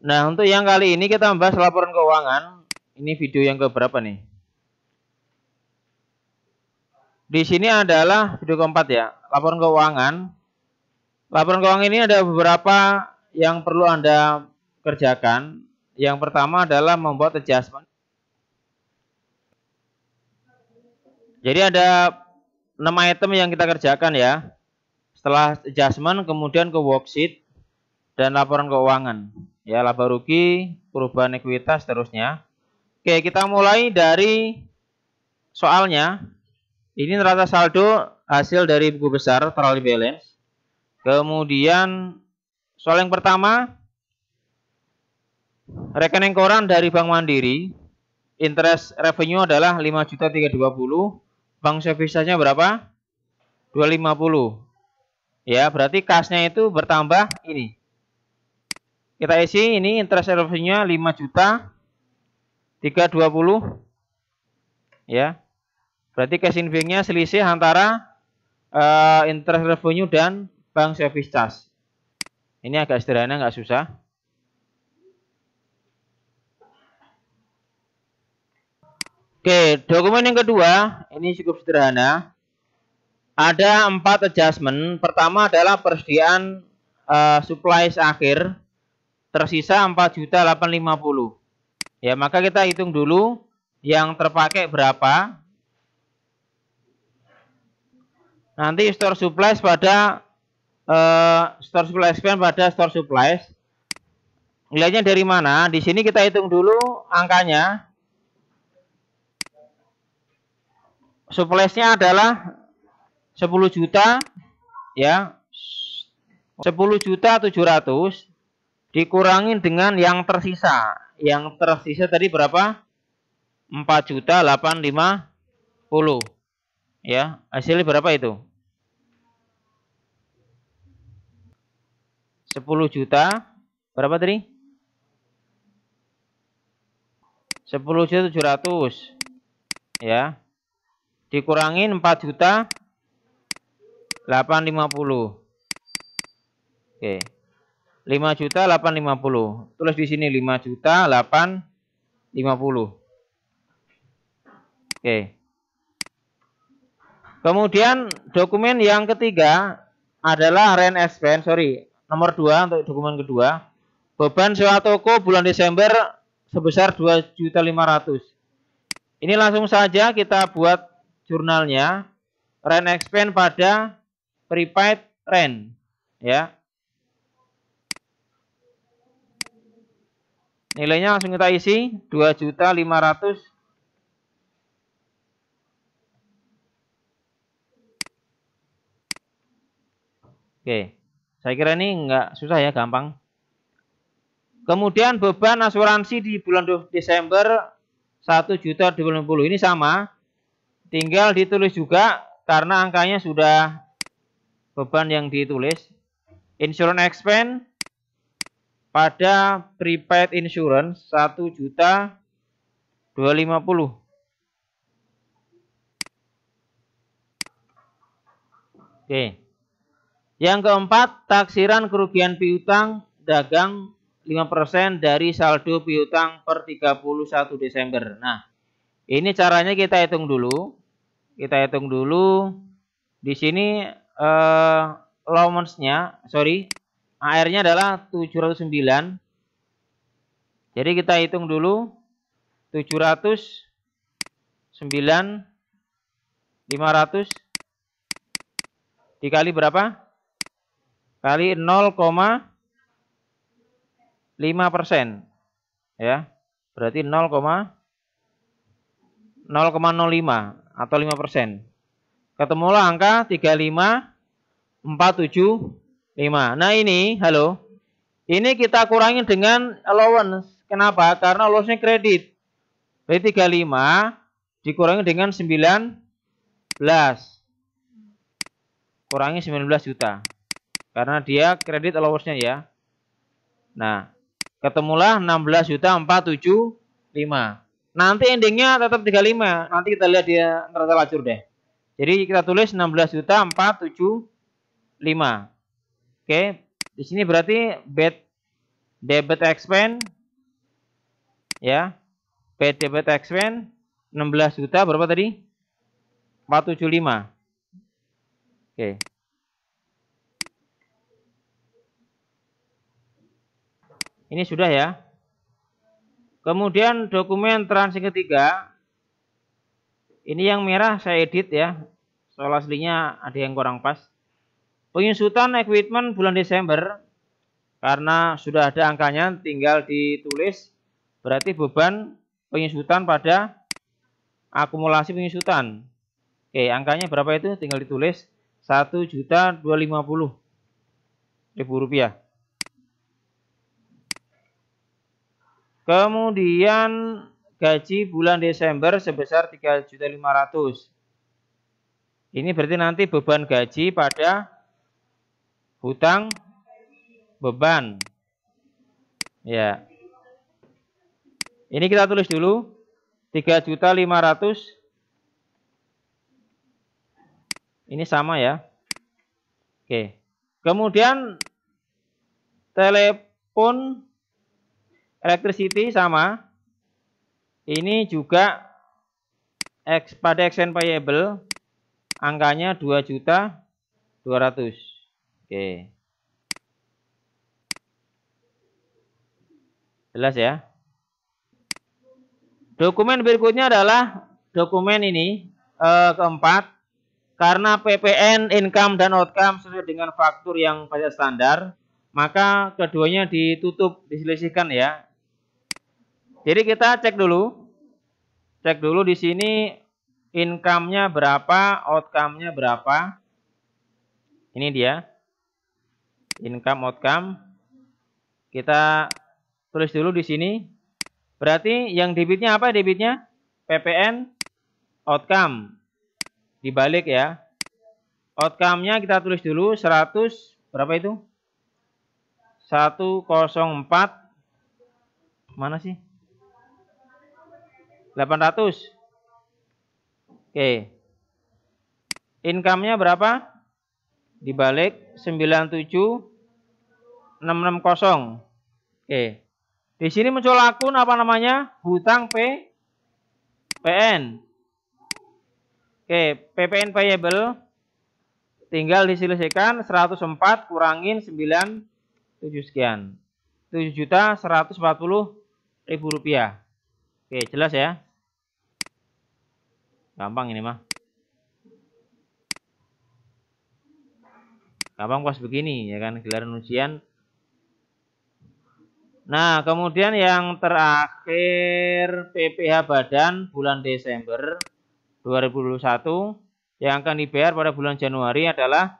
Nah, untuk yang kali ini kita membahas laporan keuangan. Ini video yang keberapa nih? Di sini adalah video keempat ya, laporan keuangan. Laporan keuangan ini ada beberapa yang perlu Anda kerjakan. Yang pertama adalah membuat adjustment. Jadi ada 6 item yang kita kerjakan ya. Setelah adjustment, kemudian ke worksheet dan laporan keuangan. Ya, laba rugi, perubahan ekuitas, seterusnya. Oke, kita mulai dari soalnya. Ini neraca saldo hasil dari buku besar, trial balance. Kemudian soal yang pertama, rekening koran dari Bank Mandiri. Interest revenue adalah 5.320. Bank service-nya berapa? 250. Ya, berarti kas-nya itu bertambah ini. Kita isi ini interest revenue-nya 5.320. Ya. Berarti cash in bank-nya selisih antara interest revenue dan bank service charge. Ini agak sederhana, nggak susah. Oke, dokumen yang kedua, ini cukup sederhana. Ada 4 adjustment. Pertama adalah persediaan supplies akhir tersisa 4.850. Ya, maka kita hitung dulu yang terpakai berapa. Nanti store supplies pada store supply expense pada store supplies. Nilainya dari mana? Di sini kita hitung dulu angkanya. Supplies-nya adalah 10 juta ya. 10.700.000 dikurangin dengan yang tersisa. Yang tersisa tadi berapa? 4.850. Ya, hasilnya berapa itu? 10 juta. Berapa tadi? 10.700.000. Ya. Dikurangin 4.850. Oke. 5.850. Tulis di sini 5.850. Oke. Kemudian dokumen yang ketiga adalah rent expense, nomor 2 untuk dokumen kedua. Beban sewa toko bulan Desember sebesar 2.500.000. Ini langsung saja kita buat jurnalnya. Rent expense pada prepaid rent, ya. Nilainya langsung kita isi 2.500.000. Oke, saya kira ini enggak susah ya, gampang. Kemudian beban asuransi di bulan Desember 1.020.000. Ini sama, tinggal ditulis juga karena angkanya sudah beban yang ditulis. Insurance expense pada prepaid insurance 1.250.000. Oke. Yang keempat, taksiran kerugian piutang dagang 5% dari saldo piutang per 31 Desember. Nah, ini caranya kita hitung dulu. Kita hitung dulu. Di sini allowance-nya, AR-nya adalah 709. Jadi kita hitung dulu 709 500 dikali berapa? Kali 0,5%. Ya. Berarti 0,05 atau 5%. Ketemulah angka 35.475. Nah ini, halo. Ini kita kurangin dengan allowance. Kenapa? Karena allowance-nya kredit. Berarti 35 dikurangi dengan 19. Kurangi 19 juta. Karena dia kredit allowance-nya ya. Nah, ketemulah 16.475. Nanti endingnya tetap 35. Nanti kita lihat dia neraca lacur deh. Jadi kita tulis 16.475. Oke, di sini berarti bad debit expense ya. Paid debit expense 16 juta berapa tadi? 475. Oke. Ini sudah ya. Kemudian dokumen transaksi ketiga. Ini yang merah saya edit ya. Soal aslinya ada yang kurang pas. Penyusutan equipment bulan Desember. Karena sudah ada angkanya tinggal ditulis. Berarti beban penyusutan pada akumulasi penyusutan. Oke, angkanya berapa itu? Tinggal ditulis 1.250.000 rupiah. Kemudian gaji bulan Desember sebesar 3.500.000. Ini berarti nanti beban gaji pada hutang beban. Ya. Ini kita tulis dulu 3.500.000. Ini sama ya. Oke. Kemudian telepon electricity sama. Ini juga pada expense payable angkanya 2.200.000. Oke. Jelas ya. Dokumen berikutnya adalah dokumen ini keempat. Karena PPN, income dan outcome sesuai dengan faktur yang pajak standar, maka keduanya ditutup, diselisihkan ya. Jadi kita cek dulu. Cek dulu di sini income-nya berapa, outcome-nya berapa. Ini dia. Income, outcome. Kita tulis dulu di sini. Berarti yang debitnya apa debitnya? PPN, outcome. Dibalik ya. Outcome-nya kita tulis dulu 100, berapa itu? 104. Mana sih? 800. Oke. Income-nya berapa? Dibalik 97.660. Oke. Di sini muncul akun apa namanya? Hutang PPN. Oke, PPN payable tinggal diselesaikan 104 kurangin 97 sekian. 7.140.000 rupiah. Oke, jelas ya? Gampang ini mah. Gampang pas begini ya kan, gelaran ujian. Nah, kemudian yang terakhir PPh Badan bulan Desember 2021 yang akan dibayar pada bulan Januari adalah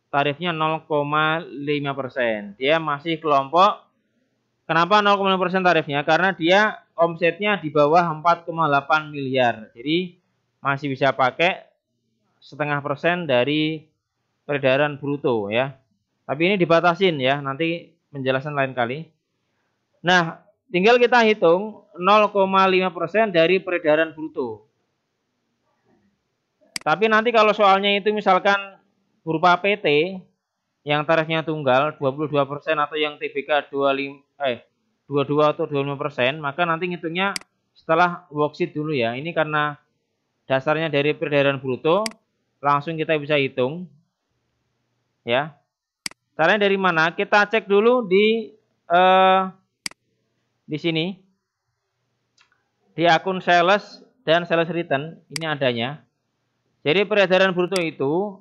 tarifnya 0,5%. Dia masih kelompok. Kenapa 0,5% tarifnya? Karena dia omsetnya di bawah 4,8 miliar. Jadi masih bisa pakai 0,5% dari peredaran bruto ya. Tapi ini dibatasin ya, nanti penjelasan lain kali. Nah, tinggal kita hitung 0,5% dari peredaran bruto. Tapi nanti kalau soalnya itu misalkan berupa PT yang tarifnya tunggal 22% atau yang TBK 22 atau 25%, maka nanti ngitungnya setelah worksheet dulu ya. Ini karena dasarnya dari peredaran bruto, langsung kita bisa hitung. Ya. Caranya dari mana? Kita cek dulu di sini. Di akun sales dan sales return ini adanya. Jadi peredaran bruto itu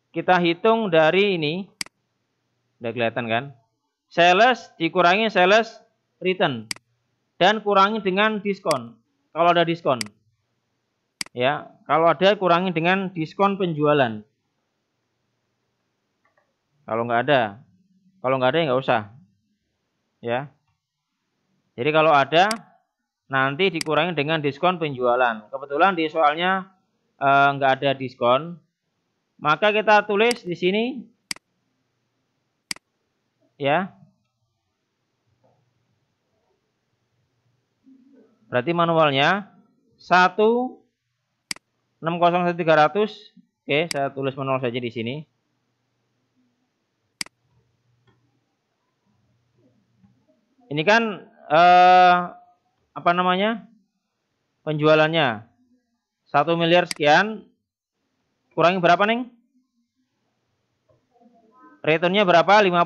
kita hitung dari ini. Udah kelihatan kan? Sales dikurangi sales return. Dan kurangi dengan diskon. Kalau ada diskon. Ya, kalau ada kurangi dengan diskon penjualan. Kalau nggak ada. Kalau nggak ada ya nggak usah. Ya. Jadi kalau ada nanti dikurangi dengan diskon penjualan. Kebetulan di soalnya nggak ada diskon, maka kita tulis di sini ya. Berarti manualnya 1.601.300. Oke, saya tulis manual saja di sini. Ini kan apa namanya? Penjualannya 1 miliar sekian, kurangi berapa, Neng? Returnnya berapa? 50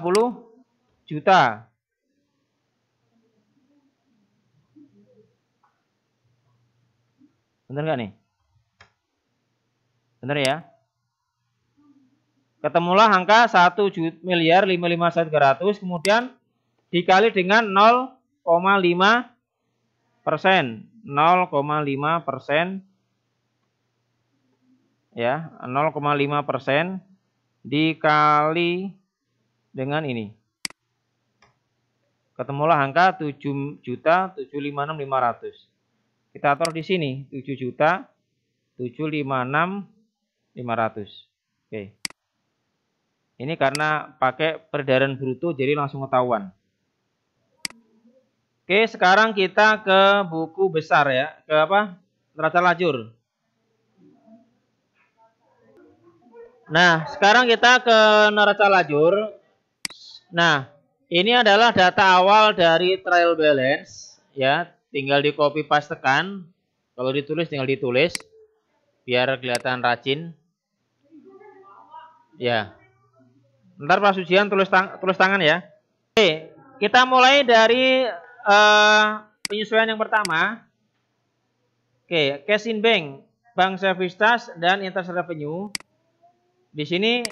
juta. Bener nggak nih? Bener ya? Ketemulah angka 1 miliar 551.300, kemudian dikali dengan 0,5%. 0,5%, ya, 0,5% dikali dengan ini. Ketemulah angka 7.756.500. Kita taruh di sini 7.756.500. Oke. Ini karena pakai peredaran bruto jadi langsung ketahuan. Oke, sekarang kita ke buku besar ya. Ke apa? Neraca lajur. Nah, sekarang kita ke neraca lajur. Nah, ini adalah data awal dari trial balance ya. Tinggal di copy pastekan. Kalau ditulis tinggal ditulis biar kelihatan rajin. Ya. Ntar pas ujian tulis tangan ya. Oke, kita mulai dari penyesuaian yang pertama. Oke, cash in bank, bank service charge dan interest revenue. Di sini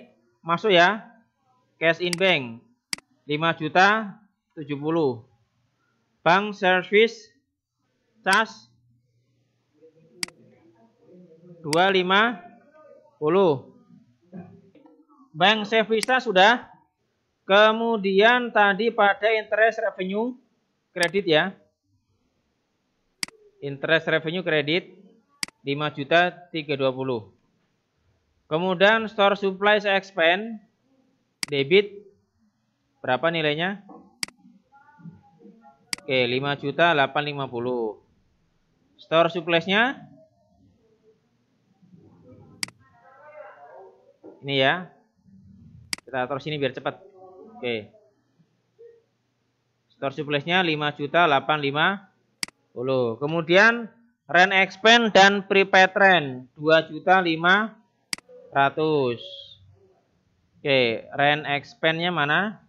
masuk ya. Cash in bank 5.070. Bank service charge 250. Bank service charge sudah. Kemudian tadi pada interest revenue kredit ya. Interest revenue kredit 5.320. Kemudian store supplies expense debit berapa nilainya? Oke, 5.850. Store supplies-nya ini ya. Kita taruh sini biar cepat. Oke. Store supplies-nya 5.850. Kemudian rent expense dan prepaid rent 2.500.000. Oke, rent expense-nya mana?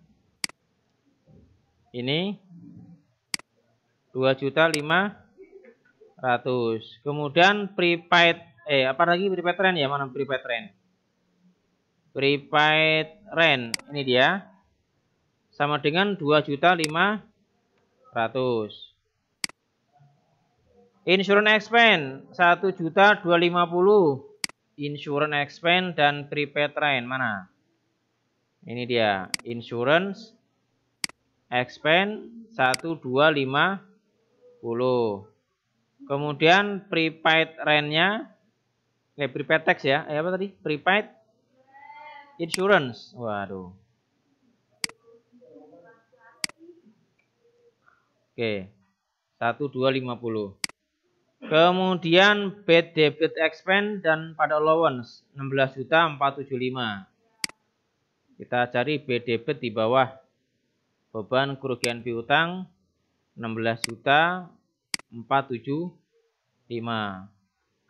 Ini 2.500.000. Kemudian prepaid apa lagi prepaid rent ya? Mana prepaid rent? Prepaid rent ini dia. Sama dengan 2.500.000. Insurance expense 1.250. Insurance expense dan prepaid rent mana? Ini dia, insurance expense 1.250. Kemudian prepaid rent-nya prepaid tax ya. Apa tadi? Prepaid insurance. Waduh. Oke. 1.250. Kemudian bad debit expense dan pada allowance 16.475. Kita cari bad debit di bawah beban kerugian piutang 16.475.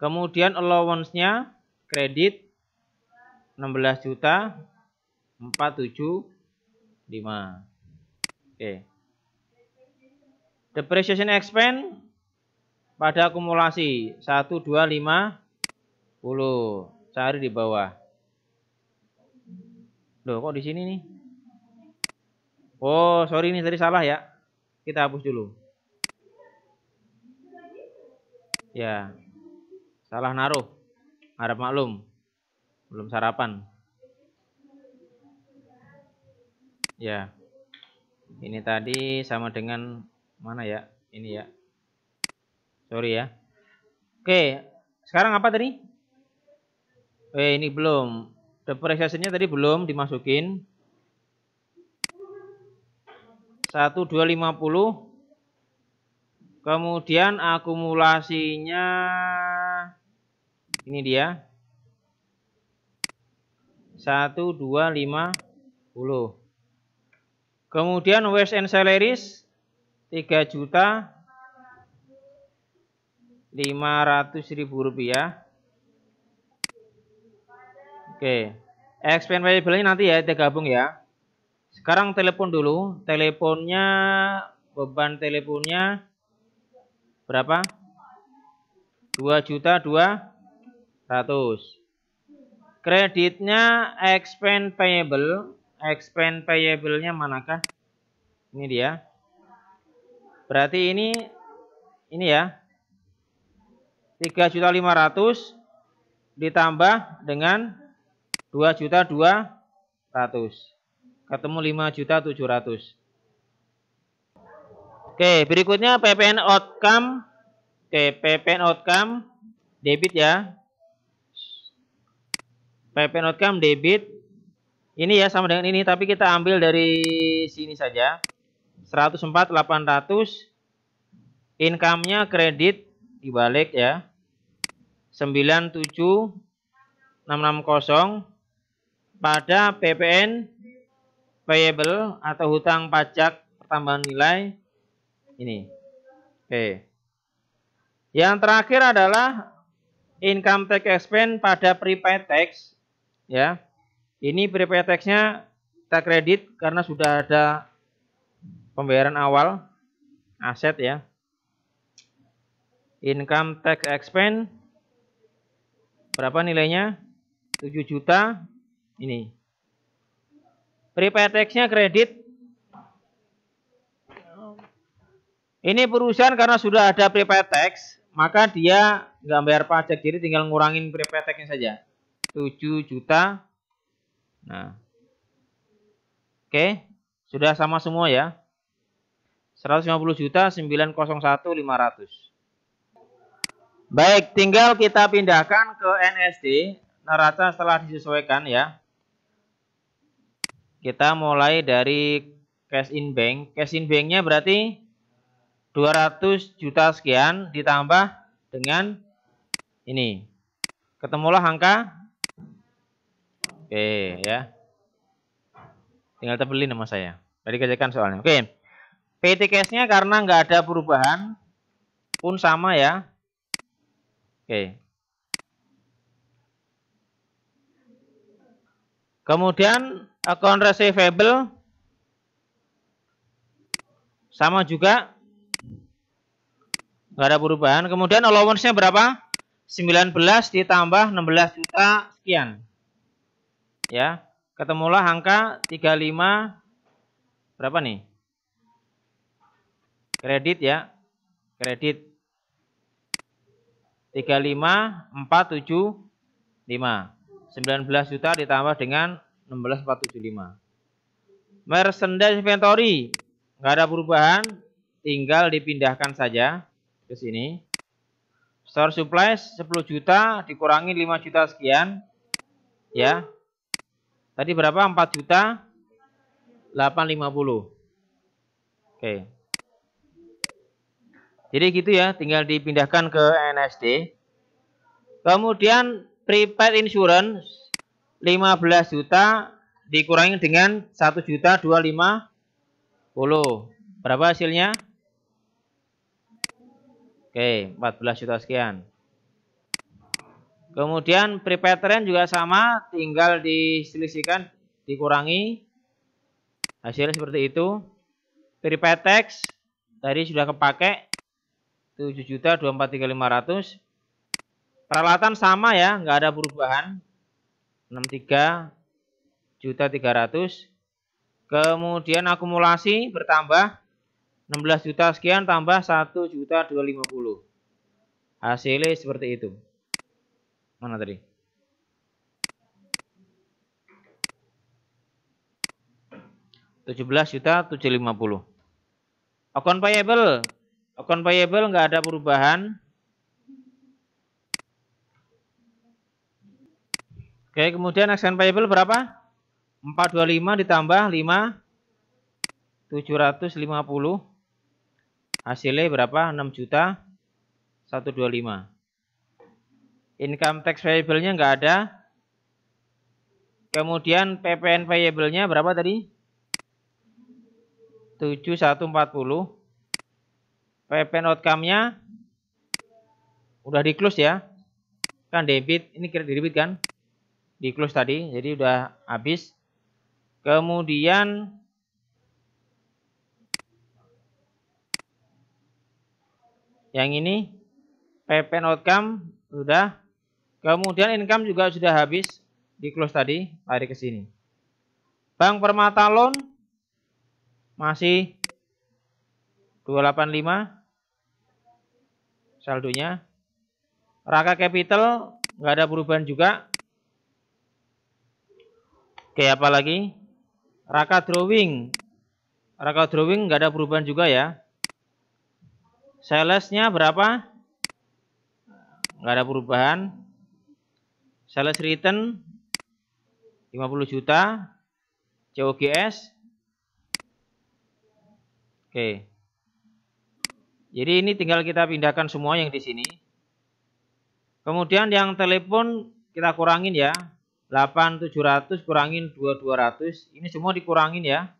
Kemudian allowance-nya kredit 16.475. Oke. Depreciation expense pada akumulasi 1.250. Cari di bawah. Loh, kok di sini nih? Oh, sorry ini tadi salah ya. Kita hapus dulu. Ya. Salah naruh. Harap maklum. Belum sarapan. Ya. Ini tadi sama dengan mana ya? Ini ya. Sorry ya. Oke, sekarang apa tadi? Ini belum. Depreciation-nya tadi belum dimasukin. 1.250. Kemudian akumulasinya ini dia. 1.250. Kemudian wage and salaries Rp3.500.000. Oke. Expense payable-nya nanti ya kita gabung ya. Sekarang telepon dulu. Teleponnya, beban teleponnya berapa? 2.200.000. Kreditnya expense payable. Expense payable-nya manakah? Ini dia. Berarti ini ya. 3.500.000 ditambah dengan 2.200.000. Ketemu 5.700.000. Oke, berikutnya PPN outcome. Oke, PPN outcome debit ya. PPN outcome debit. Ini ya sama dengan ini, tapi kita ambil dari sini saja. 104.800. Income-nya kredit dibalik ya. 97.660 pada PPN payable atau hutang pajak pertambahan nilai ini. Oke. Yang terakhir adalah income tax expense pada prepaid tax ya. Ini prepaid tax-nya kita kredit karena sudah ada pembayaran awal aset ya. Income tax expense berapa nilainya? 7 juta. Ini. Prepaid tax-nya kredit. Ini perusahaan karena sudah ada prepaid tax, maka dia nggak bayar pajak, jadi tinggal ngurangin prepaid tax-nya saja. 7 juta. Nah. Oke, sudah sama semua ya. 150.901.500. Baik, tinggal kita pindahkan ke NSD. Neraca setelah disesuaikan ya. Kita mulai dari cash in bank. Cash in bank-nya berarti 200 juta sekian ditambah dengan ini. Ketemulah angka. Oke ya. Tinggal tebelin nama saya. Tadi kerjakan soalnya. Oke. PT cash-nya karena nggak ada perubahan pun sama ya. Oke. Kemudian account receivable sama juga, nggak ada perubahan. Kemudian allowance-nya berapa? 19 ditambah 16 juta sekian. Ya, ketemulah angka 35 berapa nih? Kredit ya. Kredit 35.475. 19 juta ditambah dengan 16.475. Merchandise inventory nggak ada perubahan, tinggal dipindahkan saja ke sini. Store supplies 10 juta dikurangi 5 juta sekian. Ya. Tadi berapa? 4 juta 850. Oke. Jadi gitu ya, tinggal dipindahkan ke NSD. Kemudian prepaid insurance 15 juta dikurangi dengan 1.250.000. Berapa hasilnya? Oke, 14 juta sekian. Kemudian prepaid rent juga sama, tinggal diselisihkan, dikurangi. Hasilnya seperti itu. Prepaid tax tadi sudah kepake 7.243.500. Peralatan sama ya, nggak ada perubahan. 63.300.000. Kemudian akumulasi bertambah 16 juta sekian tambah 1.250.000. Hasilnya seperti itu. Mana tadi? Rp17.750.000. Account payable. Account payable nggak ada perubahan. Oke, kemudian account payable berapa? 425 ditambah 5, 750. Hasilnya berapa? 6.125. Income tax payable-nya nggak ada. Kemudian PPN payable-nya berapa tadi? 7.140. PPN outcome-nya udah di close ya. Kan debit, ini kredit debit kan? Di close tadi, jadi udah habis. Kemudian yang ini PPN outcome sudah. Kemudian income juga sudah habis di close tadi, lari ke sini. Bank Permata Loan masih 285 saldonya. Raka Capital nggak ada perubahan juga. Oke, apa lagi? Raka Drawing nggak ada perubahan juga ya. Salesnya berapa? Nggak ada perubahan. Sales return 50 juta. COGS. Oke. Jadi ini tinggal kita pindahkan semua yang di sini. Kemudian yang telepon kita kurangin ya. 8.700 kurangin 2.200. Ini semua dikurangin ya.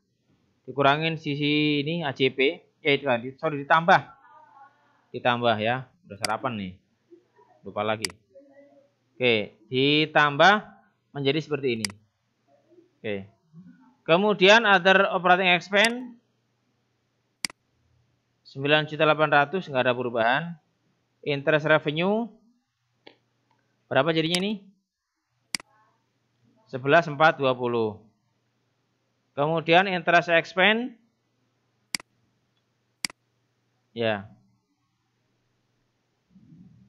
Dikurangin sisi ini AJP. Ditambah. Ditambah ya. Udah sarapan nih. Lupa lagi. Oke. Ditambah menjadi seperti ini. Oke. Kemudian other operating expense 9.800.000 nggak ada perubahan. Interest revenue berapa jadinya nih? 11.420. Kemudian interest expense ya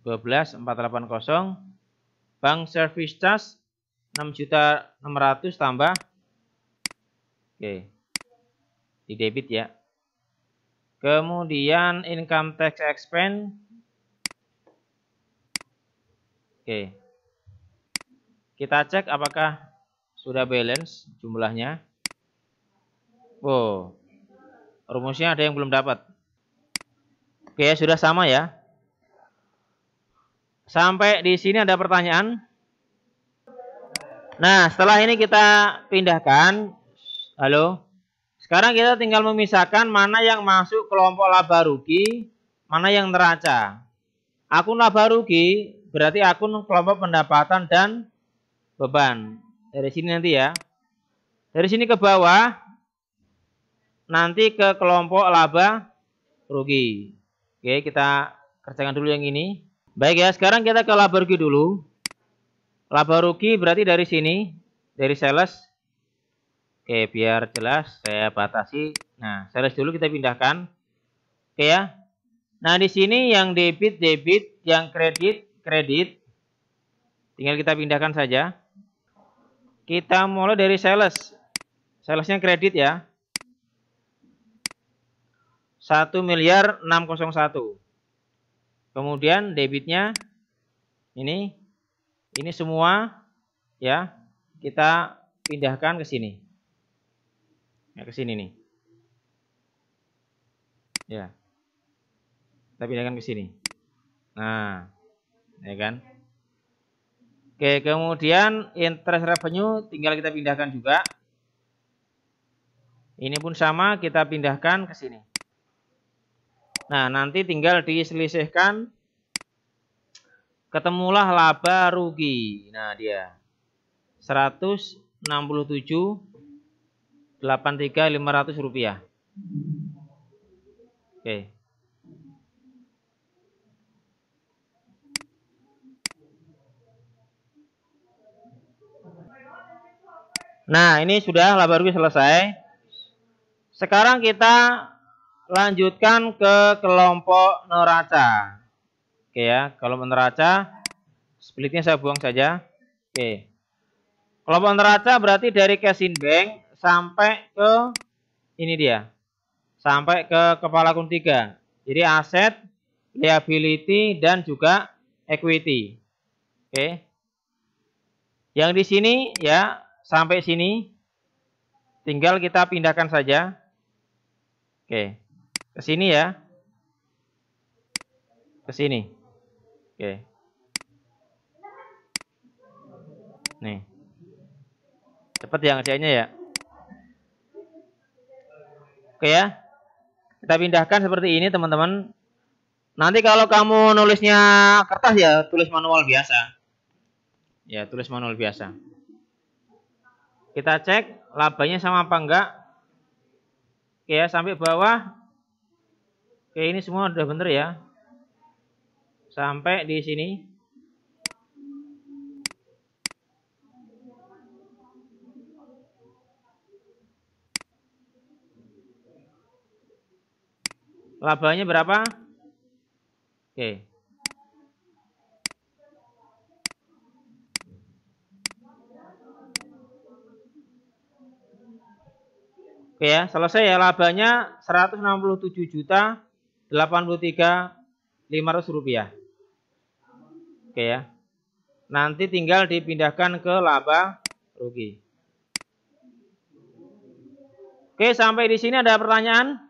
12.480. Bank service charge 6.600.000 tambah. Oke. Di debit ya. Kemudian income tax expense. Oke. Kita cek apakah sudah balance jumlahnya. Oh, rumusnya ada yang belum dapat. Oke, sudah sama ya. Sampai di sini ada pertanyaan. Nah, setelah ini kita pindahkan. Halo. Sekarang kita tinggal memisahkan mana yang masuk kelompok laba rugi, mana yang neraca. Akun laba rugi berarti akun kelompok pendapatan dan beban. Dari sini nanti ya. Dari sini ke bawah nanti ke kelompok laba rugi. Oke, kita kerjakan dulu yang ini. Baik ya, sekarang kita ke laba rugi dulu. Laba rugi berarti dari sini, dari sales. Oke, biar jelas saya batasi. Nah, sales dulu kita pindahkan. Oke ya. Nah, di sini yang debit, yang kredit. Tinggal kita pindahkan saja. Kita mulai dari sales. Salesnya kredit ya. 1.601.000. Kemudian debitnya ini semua ya. Kita pindahkan ke sini. Ya, ke sini nih. Ya. Kita pindahkan ke sini. Nah, ya kan? Oke, kemudian interest revenue tinggal kita pindahkan juga. Ini pun sama, kita pindahkan ke sini. Nah, nanti tinggal diselisihkan. Ketemulah laba rugi. Nah, dia 167.83.500 rupiah. Oke. Nah, ini sudah laba rugi selesai. Sekarang kita lanjutkan ke kelompok neraca. Oke ya, kelompok neraca splitnya saya buang saja. Oke. Kelompok neraca berarti dari cash in bank sampai ke ini dia. Sampai ke kepala akun 3. Jadi aset, liability dan juga equity. Oke. Yang di sini ya, sampai sini tinggal kita pindahkan saja. Oke. Ke sini ya. Ke sini. Oke. Nih. Cepat ya ngerjainnya ya. Oke ya. Kita pindahkan seperti ini teman-teman. Nanti kalau kamu nulisnya kertas ya tulis manual biasa. Ya, tulis manual biasa. Kita cek labanya sama apa enggak. Oke ya, sampai bawah. Oke, ini semua udah bener ya. Sampai di sini. Labanya berapa? Oke. Oke ya, selesai ya, labanya 167.083.500 rupiah. Oke ya. Nanti tinggal dipindahkan ke laba rugi. Oke, sampai di sini ada pertanyaan?